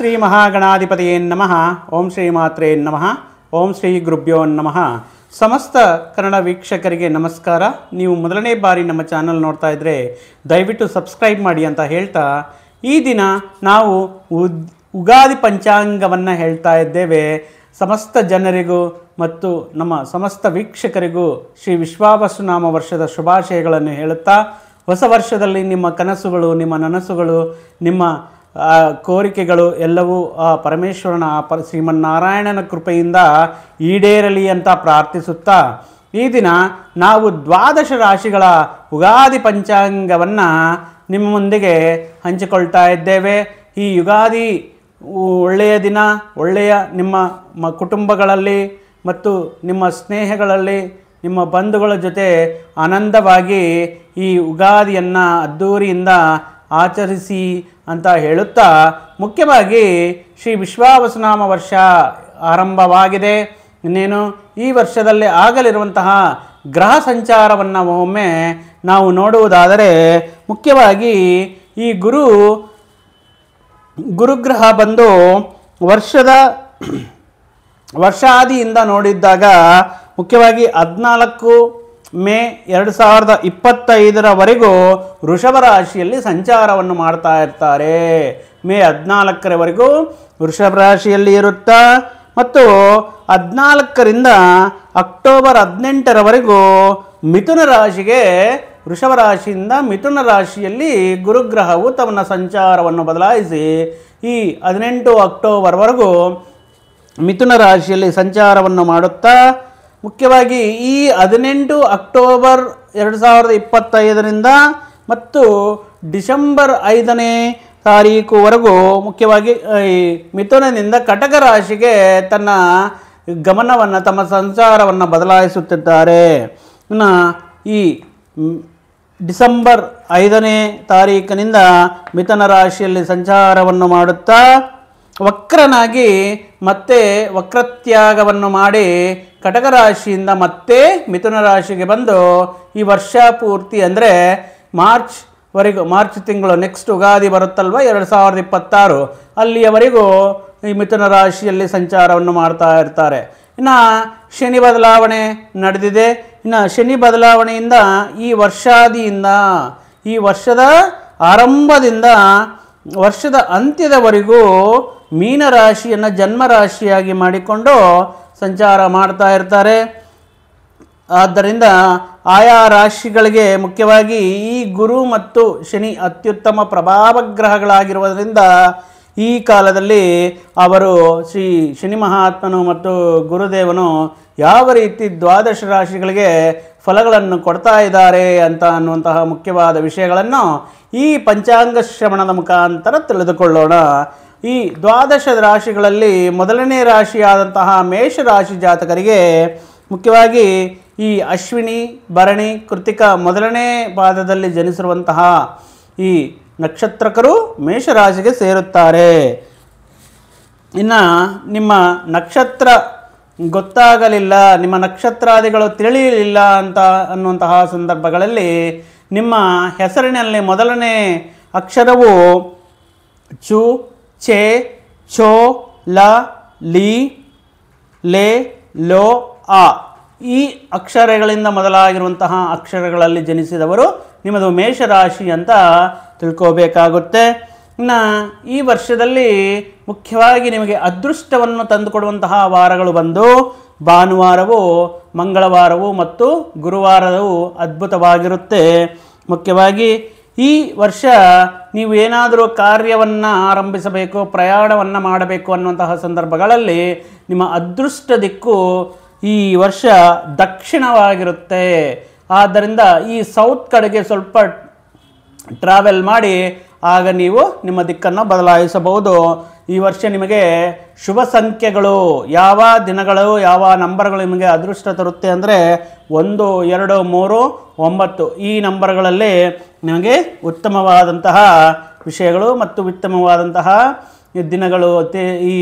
ಶ್ರೀ ಮಹಾಗಣಾಧಿಪತಿಯೇ ನಮಃ. ಓಂ ಶ್ರೀ ಮಾತ್ರೇ ನಮಃ. ಓಂ ಶ್ರೀ ಗುರುಭ್ಯೋ ನಮಃ. ಸಮಸ್ತ ಕನ್ನಡ ವೀಕ್ಷಕರಿಗೆ ನಮಸ್ಕಾರ. ನೀವು ಮೊದಲನೇ ಬಾರಿ ನಮ್ಮ ಚಾನಲ್ ನೋಡ್ತಾ ಇದ್ದರೆ ದಯವಿಟ್ಟು ಸಬ್ಸ್ಕ್ರೈಬ್ ಮಾಡಿ ಅಂತ ಹೇಳ್ತಾ, ಈ ದಿನ ನಾವು ಉಗಾದಿ ಪಂಚಾಂಗವನ್ನು ಹೇಳ್ತಾ ಇದ್ದೇವೆ. ಸಮಸ್ತ ಜನರಿಗೂ ಮತ್ತು ನಮ್ಮ ಸಮಸ್ತ ವೀಕ್ಷಕರಿಗೂ ಶ್ರೀ ವಿಶ್ವಾವಸುನಾಮ ವರ್ಷದ ಶುಭಾಶಯಗಳನ್ನು ಹೇಳುತ್ತಾ, ಹೊಸ ವರ್ಷದಲ್ಲಿ ನಿಮ್ಮ ಕನಸುಗಳು, ನಿಮ್ಮ ನನಸುಗಳು, ನಿಮ್ಮ ಕೋರಿಕೆಗಳು ಎಲ್ಲವೂ ಆ ಪರಮೇಶ್ವರನ ಶ್ರೀಮನ್ನಾರಾಯಣನ ಕೃಪೆಯಿಂದ ಈಡೇರಲಿ ಅಂತ ಪ್ರಾರ್ಥಿಸುತ್ತಾ, ಈ ದಿನ ನಾವು 12 ರಾಶಿಗಳ ಉಗಾದಿ ಪಂಚಾಂಗವನ್ನು ನಿಮ್ಮ ಮುಂದಿಗೆ ಹಂಚಿಕೊಳ್ತಾ ಇದ್ದೇವೆ. ಈ ಯುಗಾದಿ ಒಳ್ಳೆಯ ದಿನ, ಒಳ್ಳೆಯ ನಿಮ್ಮ ಕುಟುಂಬಗಳಲ್ಲಿ ಮತ್ತು ನಿಮ್ಮ ಸ್ನೇಹಗಳಲ್ಲಿ, ನಿಮ್ಮ ಬಂಧುಗಳ ಜೊತೆ ಆನಂದವಾಗಿ ಈ ಉಗಾದಿಯನ್ನು ಅದ್ಧೂರಿಯಿಂದ ಆಚರಿಸಿ ಅಂತ ಹೇಳುತ್ತಾ, ಮುಖ್ಯವಾಗಿ ಶ್ರೀ ವಿಶ್ವಾವಸುನಾಮ ವರ್ಷ ಆರಂಭವಾಗಿದೆ. ಇನ್ನೇನು ಈ ವರ್ಷದಲ್ಲಿ ಆಗಲಿರುವಂತಹ ಗ್ರಹ ಸಂಚಾರವನ್ನು ಒಮ್ಮೆ ನಾವು ನೋಡುವುದಾದರೆ, ಮುಖ್ಯವಾಗಿ ಈ ಗುರುಗ್ರಹ ಬಂದು ವರ್ಷಾದಿಯಿಂದ ನೋಡಿದ್ದಾಗ ಮುಖ್ಯವಾಗಿ 14 ಮೇ 2025 ವೃಷಭ ರಾಶಿಯಲ್ಲಿ ಸಂಚಾರವನ್ನು ಮಾಡ್ತಾ ಇರ್ತಾರೆ. ಮೇ 14 ವೃಷಭ ರಾಶಿಯಲ್ಲಿ ಇರುತ್ತಾ, ಮತ್ತು 14ರಿಂದ ಅಕ್ಟೋಬರ್ 18 ಮಿಥುನ ರಾಶಿಗೆ, ವೃಷಭ ರಾಶಿಯಿಂದ ಮಿಥುನ ರಾಶಿಯಲ್ಲಿ ಗುರುಗ್ರಹವು ತನ್ನ ಸಂಚಾರವನ್ನು ಬದಲಾಯಿಸಿ ಈ 18 ಅಕ್ಟೋಬರ್ವರೆಗೂ ಮಿಥುನ ರಾಶಿಯಲ್ಲಿ ಸಂಚಾರವನ್ನು ಮಾಡುತ್ತಾ, ಮುಖ್ಯವಾಗಿ ಈ 18 ಅಕ್ಟೋಬರ್ 2025 ಮತ್ತು ಡಿಸೆಂಬರ್ 5 ಮುಖ್ಯವಾಗಿ ಈ ಮಿಥುನದಿಂದ ಕಟಕ ರಾಶಿಗೆ ತನ್ನ ಗಮನವನ್ನು, ತಮ್ಮ ಸಂಚಾರವನ್ನು ಬದಲಾಯಿಸುತ್ತಿದ್ದಾರೆ. ಇನ್ನು ಈ ಡಿಸೆಂಬರ್ 5 ಮಿಥುನ ರಾಶಿಯಲ್ಲಿ ಸಂಚಾರವನ್ನು ಮಾಡುತ್ತಾ ವಕ್ರನಾಗಿ ಮತ್ತೆ ವಕ್ರತ್ಯಾಗವನ್ನು ಮಾಡಿ ಕಟಕ ರಾಶಿಯಿಂದ ಮತ್ತೆ ಮಿಥುನ ರಾಶಿಗೆ ಬಂದು ಈ ವರ್ಷ ಪೂರ್ತಿ ಅಂದರೆ ಮಾರ್ಚ್ ತಿಂಗಳು, ನೆಕ್ಸ್ಟ್ ಉಗಾದಿ ಬರುತ್ತಲ್ವ 2026, ಅಲ್ಲಿಯವರೆಗೂ ಈ ಮಿಥುನ ರಾಶಿಯಲ್ಲಿ ಸಂಚಾರವನ್ನು ಮಾಡ್ತಾ ಇರ್ತಾರೆ. ಇನ್ನು ಶನಿ ಬದಲಾವಣೆ ನಡೆದಿದೆ. ಇನ್ನು ಶನಿ ಬದಲಾವಣೆಯಿಂದ ಈ ವರ್ಷಾದಿಯಿಂದ, ಈ ವರ್ಷದ ಆರಂಭದಿಂದ ವರ್ಷದ ಅಂತ್ಯದವರೆಗೂ ಮೀನರಾಶಿಯನ್ನು ಜನ್ಮರಾಶಿಯಾಗಿ ಮಾಡಿಕೊಂಡು ಸಂಚಾರ ಮಾಡ್ತಾ ಇರ್ತಾರೆ. ಆದ್ದರಿಂದ ಆಯಾ ರಾಶಿಗಳಿಗೆ ಮುಖ್ಯವಾಗಿ ಈ ಗುರು ಮತ್ತು ಶನಿ ಅತ್ಯುತ್ತಮ ಪ್ರಭಾವ ಗ್ರಹಗಳಾಗಿರುವುದರಿಂದ ಈ ಕಾಲದಲ್ಲಿ ಅವರು ಶ್ರೀ ಶನಿ ಮಹಾತ್ಮನು ಮತ್ತು ಗುರುದೇವನು ಯಾವ ರೀತಿ 12 ರಾಶಿಗಳಿಗೆ ಫಲಗಳನ್ನು ಕೊಡ್ತಾ ಇದ್ದಾರೆ ಅನ್ನುವಂತಹ ಮುಖ್ಯವಾದ ವಿಷಯಗಳನ್ನು ಈ ಪಂಚಾಂಗ ಶ್ರವಣದ ಮುಖಾಂತರ ತಿಳಿದುಕೊಳ್ಳೋಣ. ಈ 12 ರಾಶಿಗಳಲ್ಲಿ ಮೊದಲನೇ ರಾಶಿಯಾದಂತಹ ಮೇಷರಾಶಿ ಜಾತಕರಿಗೆ ಮುಖ್ಯವಾಗಿ ಈ ಅಶ್ವಿನಿ, ಭರಣಿ, ಕೃತಿಕ ಮೊದಲನೇ ಪಾದದಲ್ಲಿ ಜನಿಸಿರುವಂತಹ ಈ ನಕ್ಷತ್ರಕರು ಮೇಷರಾಶಿಗೆ ಸೇರುತ್ತಾರೆ. ಇನ್ನು ನಿಮ್ಮ ನಕ್ಷತ್ರ ಗೊತ್ತಾಗಲಿಲ್ಲ, ನಿಮ್ಮ ನಕ್ಷತ್ರಾದಿಗಳು ತಿಳಿಯಲಿಲ್ಲ ಅನ್ನುವಂತಹ ಸಂದರ್ಭಗಳಲ್ಲಿ ನಿಮ್ಮ ಹೆಸರಿನಲ್ಲಿ ಮೊದಲನೇ ಅಕ್ಷರವು ಚು, ಚೆ, ಚೋ, ಲ, ಲಿ, ಲೇ, ಲೋ, ಆ ಈ ಅಕ್ಷರಗಳಿಂದ ಮೊದಲಾಗಿರುವಂತಹ ಅಕ್ಷರಗಳಲ್ಲಿ ಜನಿಸಿದವರು ನಿಮ್ಮದು ಮೇಷರಾಶಿ ಅಂತ ತಿಳ್ಕೋಬೇಕಾಗುತ್ತೆ. ಇನ್ನು ಈ ವರ್ಷದಲ್ಲಿ ಮುಖ್ಯವಾಗಿ ನಿಮಗೆ ಅದೃಷ್ಟವನ್ನು ತಂದುಕೊಡುವಂತಹ ವಾರಗಳು ಬಂದು ಭಾನುವಾರವು, ಮಂಗಳವಾರವು ಮತ್ತು ಗುರುವಾರವು ಅದ್ಭುತವಾಗಿರುತ್ತೆ. ಮುಖ್ಯವಾಗಿ ಈ ವರ್ಷ ನೀವು ಏನಾದರೂ ಕಾರ್ಯವನ್ನು ಆರಂಭಿಸಬೇಕು, ಪ್ರಯಾಣವನ್ನು ಮಾಡಬೇಕು ಅನ್ನುವಂತಹ ಸಂದರ್ಭಗಳಲ್ಲಿ ನಿಮ್ಮ ಅದೃಷ್ಟ ದಿಕ್ಕು ಈ ವರ್ಷ ದಕ್ಷಿಣವಾಗಿರುತ್ತೆ. ಆದ್ದರಿಂದ ಈ ಸೌತ್ ಕಡೆಗೆ ಸ್ವಲ್ಪ ಟ್ರಾವೆಲ್ ಮಾಡಿ ಆಗ ನೀವು ನಿಮ್ಮ ದಿಕ್ಕನ್ನು ಬದಲಾಯಿಸಬಹುದು. ಈ ವರ್ಷ ನಿಮಗೆ ಶುಭ ಸಂಖ್ಯೆಗಳು, ಯಾವ ದಿನಗಳು, ಯಾವ ನಂಬರ್ಗಳು ನಿಮಗೆ ಅದೃಷ್ಟ ತರುತ್ತೆ ಅಂದರೆ 1, 2, 3, 9 ಈ ನಂಬರ್ಗಳಲ್ಲಿ ನಿಮಗೆ ಉತ್ತಮವಾದಂತಹ ವಿಷಯಗಳು ಮತ್ತು ಉತ್ತಮವಾದಂತಹ ದಿನಗಳು, ಈ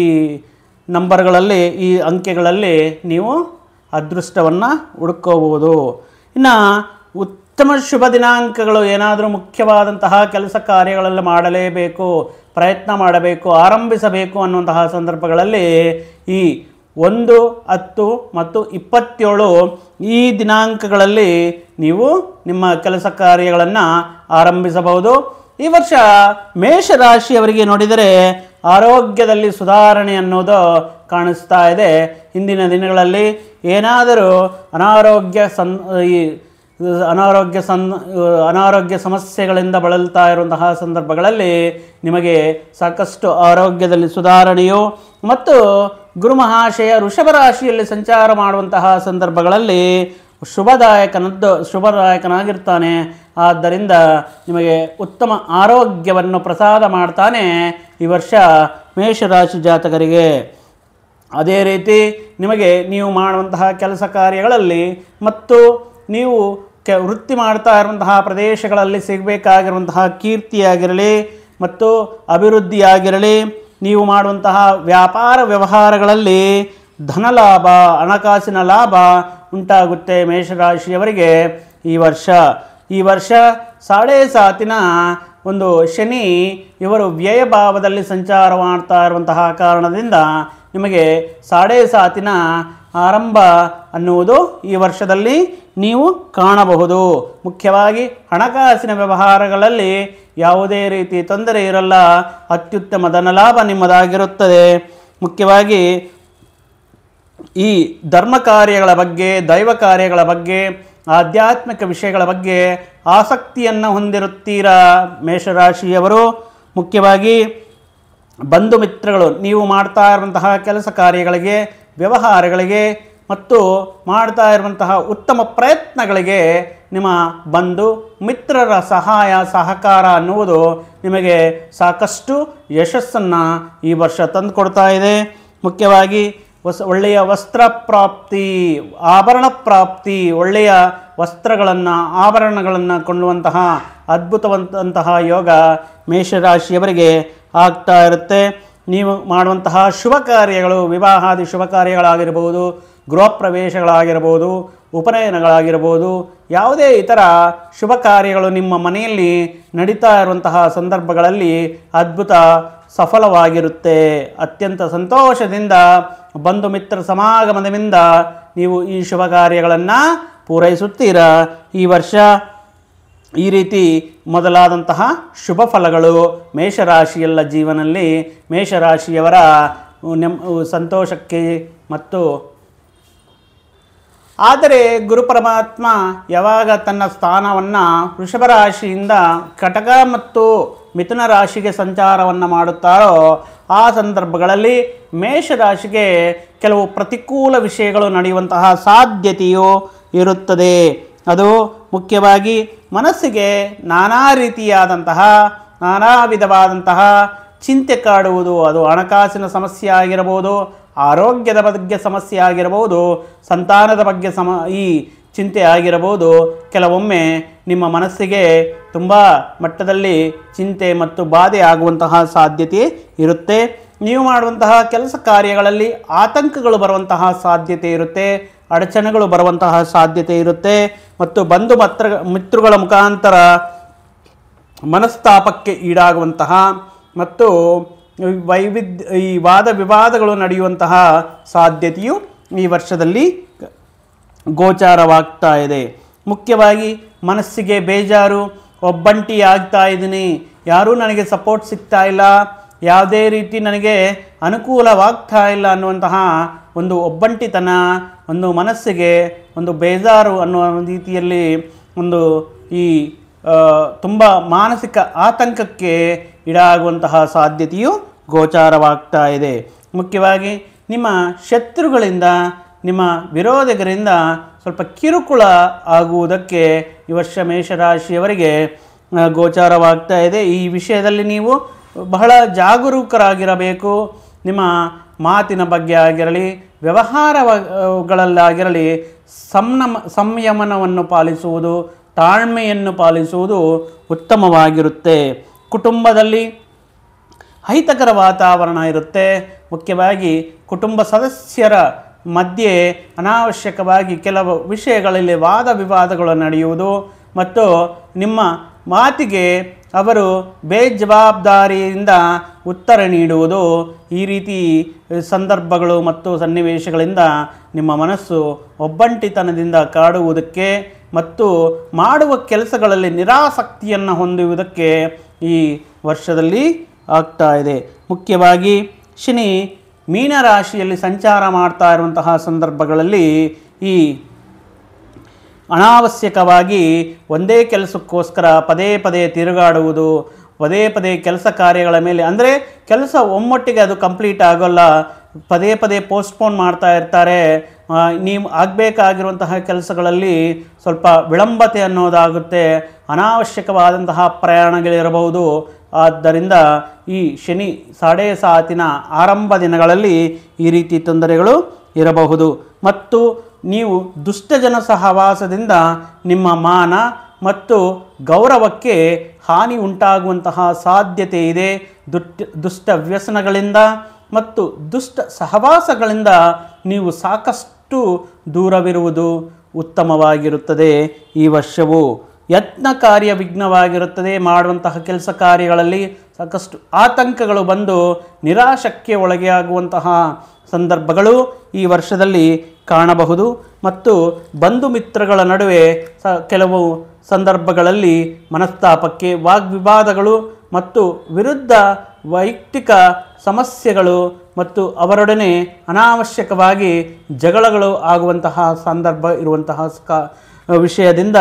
ನಂಬರ್ಗಳಲ್ಲಿ, ಈ ಅಂಕೆಗಳಲ್ಲಿ ನೀವು ಅದೃಷ್ಟವನ್ನು ಹುಡುಕೋಬಹುದು. ಇನ್ನು ಉತ್ತಮ ಶುಭ ದಿನಾಂಕಗಳು, ಏನಾದರೂ ಮುಖ್ಯವಾದಂತಹ ಕೆಲಸ ಕಾರ್ಯಗಳೆಲ್ಲ ಮಾಡಲೇಬೇಕು, ಪ್ರಯತ್ನ ಮಾಡಬೇಕು, ಆರಂಭಿಸಬೇಕು ಅನ್ನುವಂತಹ ಸಂದರ್ಭಗಳಲ್ಲಿ ಈ 1, 10 ಮತ್ತು 27 ಈ ದಿನಾಂಕಗಳಲ್ಲಿ ನೀವು ನಿಮ್ಮ ಕೆಲಸ ಕಾರ್ಯಗಳನ್ನು ಆರಂಭಿಸಬಹುದು. ಈ ವರ್ಷ ಮೇಷರಾಶಿಯವರಿಗೆ ನೋಡಿದರೆ ಆರೋಗ್ಯದಲ್ಲಿ ಸುಧಾರಣೆ ಅನ್ನೋದು ಕಾಣಿಸ್ತಾ ಇದೆ. ಹಿಂದಿನ ದಿನಗಳಲ್ಲಿ ಏನಾದರೂ ಅನಾರೋಗ್ಯ ಸಮಸ್ಯೆಗಳಿಂದ ಬಳಲ್ತಾ ಇರುವಂತಹ ಸಂದರ್ಭಗಳಲ್ಲಿ ನಿಮಗೆ ಸಾಕಷ್ಟು ಆರೋಗ್ಯದಲ್ಲಿ ಸುಧಾರಣೆಯು ಮತ್ತು ಗುರು ಮಹಾಶಯ ವೃಷಭ ರಾಶಿಯಲ್ಲಿ ಸಂಚಾರ ಮಾಡುವಂತಹ ಸಂದರ್ಭಗಳಲ್ಲಿ ಶುಭದಾಯಕನಾಗಿರ್ತಾನೆ. ಆದ್ದರಿಂದ ನಿಮಗೆ ಉತ್ತಮ ಆರೋಗ್ಯವನ್ನು ಪ್ರಸಾದ ಮಾಡ್ತಾನೆ ಈ ವರ್ಷ ಮೇಷರಾಶಿ ಜಾತಕರಿಗೆ. ಅದೇ ರೀತಿ ನಿಮಗೆ ನೀವು ಮಾಡುವಂತಹ ಕೆಲಸ ಕಾರ್ಯಗಳಲ್ಲಿ ಮತ್ತು ನೀವು ವೃತ್ತಿ ಮಾಡ್ತಾ ಇರುವಂತಹ ಪ್ರದೇಶಗಳಲ್ಲಿ ಸಿಗಬೇಕಾಗಿರುವಂತಹ ಕೀರ್ತಿಯಾಗಿರಲಿ ಮತ್ತು ಅಭಿವೃದ್ಧಿಯಾಗಿರಲಿ, ನೀವು ಮಾಡುವಂತಹ ವ್ಯಾಪಾರ ವ್ಯವಹಾರಗಳಲ್ಲಿ ಧನಲಾಭ, ಹಣಕಾಸಿನ ಲಾಭ ಉಂಟಾಗುತ್ತೆ ಮೇಷರಾಶಿಯವರಿಗೆ ಈ ವರ್ಷ. ಈ ವರ್ಷ 7.5 ಒಂದು ಶನಿ ಇವರು ವ್ಯಯಭಾವದಲ್ಲಿ ಸಂಚಾರ ಮಾಡ್ತಾ ಇರುವಂತಹ ಕಾರಣದಿಂದ ನಿಮಗೆ 7.5 ಆರಂಭ ಅನ್ನುವುದು ಈ ವರ್ಷದಲ್ಲಿ ನೀವು ಕಾಣಬಹುದು. ಮುಖ್ಯವಾಗಿ ಹಣಕಾಸಿನ ವ್ಯವಹಾರಗಳಲ್ಲಿ ಯಾವುದೇ ರೀತಿ ತೊಂದರೆ ಇರಲ್ಲ, ಅತ್ಯುತ್ತಮ ಧನಲಾಭ ನಿಮ್ಮದಾಗಿರುತ್ತದೆ. ಮುಖ್ಯವಾಗಿ ಈ ಧರ್ಮ ಕಾರ್ಯಗಳ ಬಗ್ಗೆ, ದೈವ ಕಾರ್ಯಗಳ ಬಗ್ಗೆ, ಆಧ್ಯಾತ್ಮಿಕ ವಿಷಯಗಳ ಬಗ್ಗೆ ಆಸಕ್ತಿಯನ್ನು ಹೊಂದಿರುತ್ತೀರಾ ಮೇಷರಾಶಿಯವರು. ಮುಖ್ಯವಾಗಿ ಬಂಧು ಮಿತ್ರಗಳು ನೀವು ಮಾಡ್ತಾ ಇರುವಂತಹ ಕೆಲಸ ಕಾರ್ಯಗಳಿಗೆ, ವ್ಯವಹಾರಗಳಿಗೆ ಮತ್ತು ಮಾಡ್ತಾ ಇರುವಂತಹ ಉತ್ತಮ ಪ್ರಯತ್ನಗಳಿಗೆ ನಿಮ್ಮ ಬಂಧು ಮಿತ್ರರ ಸಹಾಯ ಸಹಕಾರ ಅನ್ನುವುದು ನಿಮಗೆ ಸಾಕಷ್ಟು ಯಶಸ್ಸನ್ನು ಈ ವರ್ಷ ತಂದುಕೊಡ್ತಾ ಇದೆ. ಮುಖ್ಯವಾಗಿ ಒಳ್ಳೆಯ ವಸ್ತ್ರ ಪ್ರಾಪ್ತಿ, ಆಭರಣ ಪ್ರಾಪ್ತಿ, ಒಳ್ಳೆಯ ವಸ್ತ್ರಗಳನ್ನು, ಆಭರಣಗಳನ್ನು ಕೊಳ್ಳುವಂತಹ ಅದ್ಭುತವಂತಹ ಯೋಗ ಮೇಷರಾಶಿಯವರಿಗೆ ಆಗ್ತಾ ಇರುತ್ತೆ. ನೀವು ಮಾಡುವಂತಹ ಶುಭ ಕಾರ್ಯಗಳು, ವಿವಾಹಾದಿ ಶುಭ ಕಾರ್ಯಗಳಾಗಿರ್ಬೋದು, ಗೃಹ ಪ್ರವೇಶಗಳಾಗಿರ್ಬೋದು, ಉಪನಯನಗಳಾಗಿರ್ಬೋದು, ಯಾವುದೇ ಇತರ ಶುಭ ಕಾರ್ಯಗಳು ನಿಮ್ಮ ಮನೆಯಲ್ಲಿ ನಡೀತಾ ಇರುವಂತಹ ಸಂದರ್ಭಗಳಲ್ಲಿ ಅದ್ಭುತ ಸಫಲವಾಗಿರುತ್ತೆ. ಅತ್ಯಂತ ಸಂತೋಷದಿಂದ ಬಂಧು ಮಿತ್ರ ಸಮಾಗಮದಿಂದ ನೀವು ಈ ಶುಭ ಕಾರ್ಯಗಳನ್ನು ಪೂರೈಸುತ್ತೀರಾ ಈ ವರ್ಷ. ಈ ರೀತಿ ಮೊದಲಾದಂತಹ ಶುಭ ಫಲಗಳು ಮೇಷರಾಶಿಯಲ್ಲ ಜೀವನದಲ್ಲಿ ಮೇಷರಾಶಿಯವರ ಸಂತೋಷಕ್ಕೆ ಮತ್ತು ಆದರೆ ಗುರು ಪರಮಾತ್ಮ ಯಾವಾಗ ತನ್ನ ಸ್ಥಾನವನ್ನು ವೃಷಭ ರಾಶಿಯಿಂದ ಕಟಕ ಮತ್ತು ಮಿಥುನ ರಾಶಿಗೆ ಸಂಚಾರವನ್ನು ಮಾಡುತ್ತಾರೋ ಆ ಸಂದರ್ಭಗಳಲ್ಲಿ ಮೇಷರಾಶಿಗೆ ಕೆಲವು ಪ್ರತಿಕೂಲ ವಿಷಯಗಳು ನಡೆಯುವಂತಹ ಸಾಧ್ಯತೆಯು ಇರುತ್ತದೆ. ಅದು ಮುಖ್ಯವಾಗಿ ಮನಸ್ಸಿಗೆ ನಾನಾ ವಿಧವಾದಂತಹ ಚಿಂತೆ ಕಾಡುವುದು. ಅದು ಹಣಕಾಸಿನ ಸಮಸ್ಯೆ ಆಗಿರಬಹುದು, ಆರೋಗ್ಯದ ಬಗ್ಗೆ ಸಮಸ್ಯೆ ಆಗಿರಬಹುದು, ಸಂತಾನದ ಬಗ್ಗೆ ಈ ಚಿಂತೆ ಆಗಿರಬಹುದು. ಕೆಲವೊಮ್ಮೆ ನಿಮ್ಮ ಮನಸ್ಸಿಗೆ ತುಂಬ ಮಟ್ಟದಲ್ಲಿ ಚಿಂತೆ ಮತ್ತು ಬಾಧೆ ಆಗುವಂತಹ ಸಾಧ್ಯತೆ ಇರುತ್ತೆ. ನೀವು ಮಾಡುವಂತಹ ಕೆಲಸ ಕಾರ್ಯಗಳಲ್ಲಿ ಆತಂಕಗಳು ಬರುವಂತಹ ಸಾಧ್ಯತೆ ಇರುತ್ತೆ, ಅಡಚಣೆಗಳು ಬರುವಂತಹ ಸಾಧ್ಯತೆ ಇರುತ್ತೆ ಮತ್ತು ಬಂಧು ಮಿತ್ರಗಳ ಮುಖಾಂತರ ಮನಸ್ತಾಪಕ್ಕೆ ಈಡಾಗುವಂತಹ ಮತ್ತು ಈ ವಾದ ವಿವಾದಗಳು ನಡೆಯುವಂತಹ ಸಾಧ್ಯತೆಯು ಈ ವರ್ಷದಲ್ಲಿ ಗೋಚಾರವಾಗ್ತಾ ಇದೆ. ಮುಖ್ಯವಾಗಿ ಮನಸ್ಸಿಗೆ ಬೇಜಾರು, ಒಬ್ಬಂಟಿ ಆಗ್ತಾ ಇದ್ದೀನಿ, ಯಾರೂ ನನಗೆ ಸಪೋರ್ಟ್ ಸಿಗ್ತಾ ಇಲ್ಲ, ಯಾವುದೇ ರೀತಿ ನನಗೆ ಅನುಕೂಲವಾಗ್ತಾ ಇಲ್ಲ ಅನ್ನುವಂತಹ ಒಂದು ಒಬ್ಬಂಟಿತನ, ಒಂದು ಮನಸ್ಸಿಗೆ ಒಂದು ಬೇಜಾರು ಅನ್ನುವ ರೀತಿಯಲ್ಲಿ ಒಂದು ಈ ತುಂಬ ಮಾನಸಿಕ ಆತಂಕಕ್ಕೆ ಈಡಾಗುವಂತಹ ಸಾಧ್ಯತೆಯು ಗೋಚಾರವಾಗ್ತಾ ಇದೆ. ಮುಖ್ಯವಾಗಿ ನಿಮ್ಮ ಶತ್ರುಗಳಿಂದ, ನಿಮ್ಮ ವಿರೋಧಿಗರಿಂದ ಸ್ವಲ್ಪ ಕಿರುಕುಳ ಆಗುವುದಕ್ಕೆ ಈ ವರ್ಷ ಮೇಷರಾಶಿಯವರಿಗೆ ಗೋಚಾರವಾಗ್ತಾ ಇದೆ. ಈ ವಿಷಯದಲ್ಲಿ ನೀವು ಬಹಳ ಜಾಗರೂಕರಾಗಿರಬೇಕು. ನಿಮ್ಮ ಮಾತಿನ ಬಗ್ಗೆ ಆಗಿರಲಿ, ವ್ಯವಹಾರಗಳಲ್ಲಾಗಿರಲಿ ಸಂಯಮನವನ್ನು ಪಾಲಿಸುವುದು, ತಾಳ್ಮೆಯನ್ನು ಪಾಲಿಸುವುದು ಉತ್ತಮವಾಗಿರುತ್ತೆ. ಕುಟುಂಬದಲ್ಲಿ ಅಹಿತಕರ ವಾತಾವರಣ ಇರುತ್ತೆ. ಮುಖ್ಯವಾಗಿ ಕುಟುಂಬ ಸದಸ್ಯರ ಮಧ್ಯೆ ಅನಾವಶ್ಯಕವಾಗಿ ಕೆಲವು ವಿಷಯಗಳಲ್ಲಿ ವಾದ ವಿವಾದಗಳು ನಡೆಯುವುದು ಮತ್ತು ನಿಮ್ಮ ಮಾತಿಗೆ ಅವರು ಬೇಜವಾಬ್ದಾರಿಯಿಂದ ಉತ್ತರ ನೀಡುವುದು, ಈ ರೀತಿ ಸಂದರ್ಭಗಳು ಮತ್ತು ಸನ್ನಿವೇಶಗಳಿಂದ ನಿಮ್ಮ ಮನಸ್ಸು ಒಬ್ಬಂಟಿತನದಿಂದ ಕಾಡುವುದಕ್ಕೆ ಮತ್ತು ಮಾಡುವ ಕೆಲಸಗಳಲ್ಲಿ ನಿರಾಸಕ್ತಿಯನ್ನು ಹೊಂದುವುದಕ್ಕೆ ಈ ವರ್ಷದಲ್ಲಿ ಆಗ್ತಾ ಇದೆ. ಮುಖ್ಯವಾಗಿ ಶನಿ ಮೀನರಾಶಿಯಲ್ಲಿ ಸಂಚಾರ ಮಾಡ್ತಾ ಇರುವಂತಹ ಸಂದರ್ಭಗಳಲ್ಲಿ ಈ ಅನಾವಶ್ಯಕವಾಗಿ ಒಂದೇ ಕೆಲಸಕ್ಕೋಸ್ಕರ ಪದೇ ಪದೇ ತಿರುಗಾಡುವುದು, ಪದೇ ಪದೇ ಕೆಲಸ ಕಾರ್ಯಗಳ ಮೇಲೆ, ಅಂದರೆ ಕೆಲಸ ಒಮ್ಮೊಟ್ಟಿಗೆ ಅದು ಕಂಪ್ಲೀಟ್ ಆಗೋಲ್ಲ, ಪದೇ ಪದೇ ಪೋಸ್ಟ್ಪೋನ್ ಮಾಡ್ತಾ ಇರ್ತಾರೆ. ನೀವು ಆಗಬೇಕಾಗಿರುವಂತಹ ಕೆಲಸಗಳಲ್ಲಿ ಸ್ವಲ್ಪ ವಿಳಂಬತೆ ಅನ್ನೋದಾಗುತ್ತೆ, ಅನಾವಶ್ಯಕವಾದಂತಹ ಪ್ರಯಾಣಗಳಿರಬಹುದು. ಆದ್ದರಿಂದ ಈ ಶನಿ ಸಾಡೆ ಸಾತಿನ ಆರಂಭ ದಿನಗಳಲ್ಲಿ ಈ ರೀತಿ ತೊಂದರೆಗಳು ಇರಬಹುದು. ಮತ್ತು ನೀವು ದುಷ್ಟಜನ ಸಹವಾಸದಿಂದ ನಿಮ್ಮ ಮಾನ ಮತ್ತು ಗೌರವಕ್ಕೆ ಹಾನಿ ಉಂಟಾಗುವಂತಹ ಸಾಧ್ಯತೆ ಇದೆ. ದುಷ್ಟ ವ್ಯಸನಗಳಿಂದ ಮತ್ತು ದುಷ್ಟ ಸಹವಾಸಗಳಿಂದ ನೀವು ಸಾಕಷ್ಟು ದೂರವಿರುವುದು ಉತ್ತಮವಾಗಿರುತ್ತದೆ. ಈ ವರ್ಷವು ಯತ್ನ ಕಾರ್ಯ ವಿಘ್ನವಾಗಿರುತ್ತದೆ. ಮಾಡುವಂತಹ ಕೆಲಸ ಕಾರ್ಯಗಳಲ್ಲಿ ಸಾಕಷ್ಟು ಆತಂಕಗಳು ಬಂದು ನಿರಾಶಕ್ಕೆ ಒಳಗೆ ಆಗುವಂತಹ ಸಂದರ್ಭಗಳು ಈ ವರ್ಷದಲ್ಲಿ ಕಾಣಬಹುದು. ಮತ್ತು ಬಂಧು ಮಿತ್ರಗಳ ನಡುವೆ ಕೆಲವು ಸಂದರ್ಭಗಳಲ್ಲಿ ಮನಸ್ತಾಪಕ್ಕೆ, ವಾಗ್ವಿವಾದಗಳು ಮತ್ತು ವಿರುದ್ಧ ವೈಯಕ್ತಿಕ ಸಮಸ್ಯೆಗಳು ಮತ್ತು ಅವರೊಡನೆ ಅನಾವಶ್ಯಕವಾಗಿ ಜಗಳಗಳು ಆಗುವಂತಹ ಸಂದರ್ಭ ಇರುವಂತಹ ವಿಷಯದಿಂದ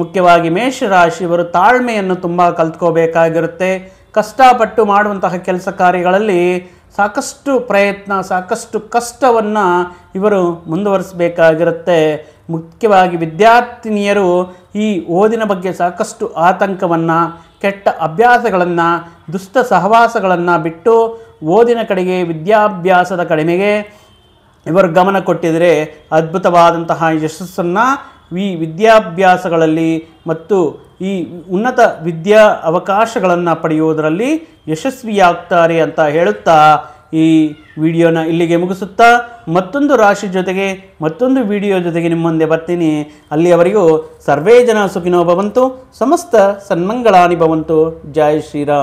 ಮುಖ್ಯವಾಗಿ ಮೇಷರಾಶಿಯವರು ತಾಳ್ಮೆಯನ್ನು ತುಂಬ ಕಲ್ತ್ಕೋಬೇಕಾಗಿರುತ್ತೆ. ಕಷ್ಟಪಟ್ಟು ಮಾಡುವಂತಹ ಕೆಲಸ ಕಾರ್ಯಗಳಲ್ಲಿ ಸಾಕಷ್ಟು ಪ್ರಯತ್ನ, ಸಾಕಷ್ಟು ಕಷ್ಟವನ್ನು ಇವರು ಮುಂದುವರಿಸಬೇಕಾಗಿರುತ್ತೆ. ಮುಖ್ಯವಾಗಿ ವಿದ್ಯಾರ್ಥಿನಿಯರು ಈ ಓದಿನ ಬಗ್ಗೆ ಸಾಕಷ್ಟು ಆತಂಕವನ್ನು, ಕೆಟ್ಟ ಅಭ್ಯಾಸಗಳನ್ನು, ದುಷ್ಟ ಸಹವಾಸಗಳನ್ನು ಬಿಟ್ಟು ಓದಿನ ಕಡೆಗೆ, ವಿದ್ಯಾಭ್ಯಾಸದ ಕಡಿಮೆಗೆ ಇವರು ಗಮನ ಕೊಟ್ಟಿದ್ದರೆ ಅದ್ಭುತವಾದಂತಹ ಯಶಸ್ಸನ್ನು ಈ ವಿದ್ಯಾಭ್ಯಾಸಗಳಲ್ಲಿ ಮತ್ತು ಈ ಉನ್ನತ ವಿದ್ಯಾ ಅವಕಾಶಗಳನ್ನು ಪಡೆಯುವುದರಲ್ಲಿ ಯಶಸ್ವಿಯಾಗ್ತಾರೆ ಅಂತ ಹೇಳುತ್ತಾ ಈ ವಿಡಿಯೋನ ಇಲ್ಲಿಗೆ ಮುಗಿಸುತ್ತಾ ಮತ್ತೊಂದು ರಾಶಿ ಜೊತೆಗೆ ಮತ್ತೊಂದು ವಿಡಿಯೋ ಜೊತೆಗೆ ನಿಮ್ಮ ಮುಂದೆ ಬರ್ತೀನಿ. ಅಲ್ಲಿಯವರೆಗೂ ಸರ್ವೇ ಜನ ಸುಖಿನೋ ಭವಂತು, ಸಮಸ್ತ ಸನ್ಮಂಗಳಾನಿ ಭವಂತು. ಜೈ ಶ್ರೀರಾಮ್.